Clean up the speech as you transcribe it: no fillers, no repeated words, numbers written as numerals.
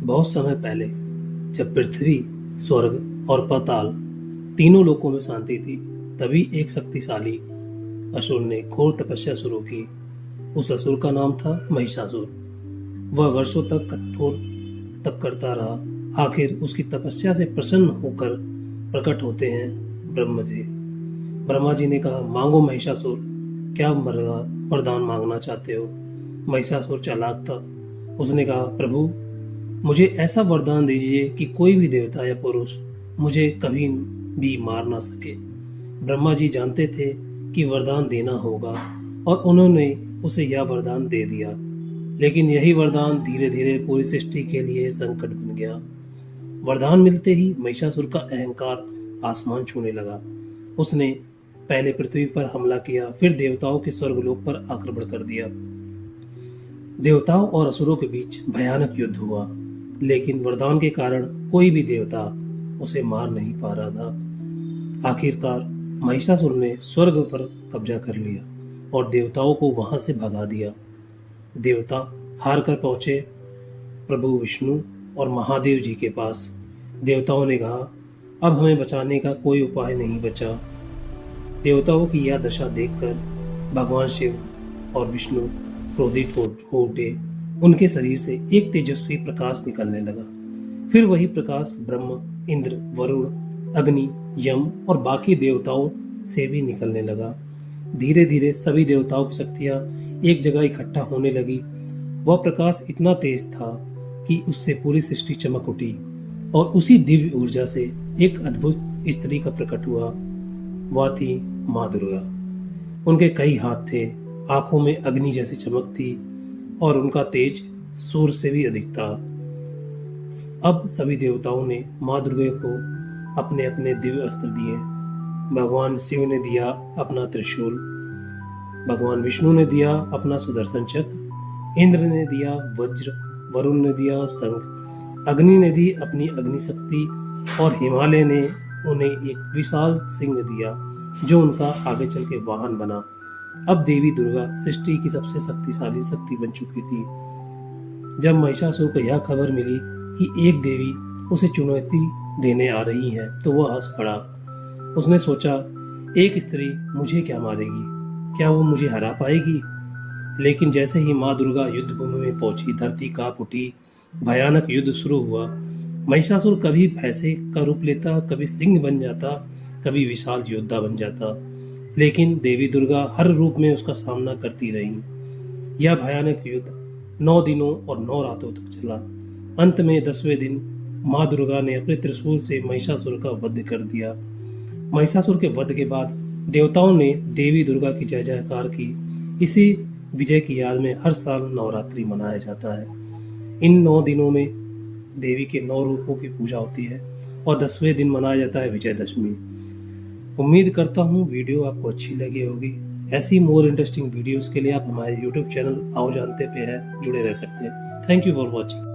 बहुत समय पहले, जब पृथ्वी, स्वर्ग और पाताल तीनों लोकों में शांति थी, तभी एक शक्तिशाली असुर ने घोर तपस्या शुरू की। उस असुर का नाम था महिषासुर। वह वर्षों तक कठोर तप करता रहा। आखिर उसकी तपस्या से प्रसन्न होकर प्रकट होते हैं ब्रह्म जी। ब्रह्मा जी ने कहा, मांगो महिषासुर, क्या वरदान मांगना चाहते हो? महिषासुर चालाक था। उसने कहा, प्रभु, मुझे ऐसा वरदान दीजिए कि कोई भी देवता या पुरुष मुझे कभी भी मार ना सके। ब्रह्मा जी जानते थे कि वरदान देना होगा और उन्होंने उसे यह वरदान दे दिया। लेकिन यही वरदान धीरे धीरे पूरी सृष्टि के लिए संकट बन गया। वरदान मिलते ही महिषासुर का अहंकार आसमान छूने लगा। उसने पहले पृथ्वी पर हमला किया, फिर देवताओं के स्वर्गलोक पर आक्रमण कर दिया। देवताओं और असुरों के बीच भयानक युद्ध हुआ, लेकिन वरदान के कारण कोई भी देवता उसे मार नहीं पा रहा था। आखिरकार महिषासुर ने स्वर्ग पर कब्जा कर लिया और देवताओं को वहां से भगा दिया। देवता हार कर पहुंचे प्रभु विष्णु और महादेव जी के पास। देवताओं ने कहा, अब हमें बचाने का कोई उपाय नहीं बचा। देवताओं की यह दशा देखकर भगवान शिव और विष्णु क्रोधित हो उठे। उनके शरीर से एक तेजस्वी प्रकाश निकलने लगा। फिर वही प्रकाश ब्रह्म, इंद्र, वरुण, अग्नि, यम और बाकी देवताओं से भी निकलने लगा। धीरे धीरे सभी देवताओं की शक्तियां एक जगह इकट्ठा होने लगी। वह प्रकाश इतना तेज था कि उससे पूरी सृष्टि चमक उठी और उसी दिव्य ऊर्जा से एक अद्भुत स्त्री का प्रकट हुआ। वह थी माँ दुर्गा। उनके कई हाथ थे, आंखों में अग्नि जैसी चमक थी और उनका तेज सूर्य से भी अधिक था। अब सभी देवताओं ने माँ दुर्गा को अपने अपने दिव्य अस्त्र दिए। भगवान शिव ने दिया अपना त्रिशूल, भगवान विष्णु ने दिया अपना सुदर्शन चक्र, इंद्र ने दिया वज्र, वरुण ने दिया शंख, अग्नि ने दी अपनी अग्नि शक्ति और हिमालय ने उन्हें एक विशाल सिंह दिया जो उनका आगे चल के वाहन बना। अब देवी दुर्गा सृष्टि की सबसे शक्तिशाली शक्ति बन चुकी थी। जब महिषासुर को यह खबर मिली कि एक देवी उसे चुनौती देने आ रही है, तो वह हंस पड़ा। उसने सोचा, एक स्त्री मुझे क्या मारेगी? क्या वो मुझे हरा पाएगी? लेकिन जैसे ही माँ दुर्गा युद्ध भूमि में पहुंची, धरती कांप उठी। भयानक युद्ध शुरू हुआ। महिषासुर कभी भैंसे का रूप लेता, कभी सिंह बन जाता, कभी विशाल योद्धा बन जाता, लेकिन देवी दुर्गा हर रूप में उसका सामना करती रही। यह भयानक युद्ध 9 दिनों और 9 रातों तक चला। अंत में 10वें दिन माँ दुर्गा ने अपने त्रिशूल से महिषासुर का वध कर दिया। महिषासुर के वध के बाद देवताओं ने देवी दुर्गा की जय जयकार की। इसी विजय की याद में हर साल नवरात्रि मनाया जाता है। इन 9 दिनों में देवी के 9 रूपों की पूजा होती है और 10वें दिन मनाया जाता है विजयदशमी। उम्मीद करता हूँ वीडियो आपको अच्छी लगी होगी। ऐसी मोर इंटरेस्टिंग वीडियोस के लिए आप हमारे YouTube चैनल आओ जानते पे हैं जुड़े रह सकते हैं। Thank you for watching.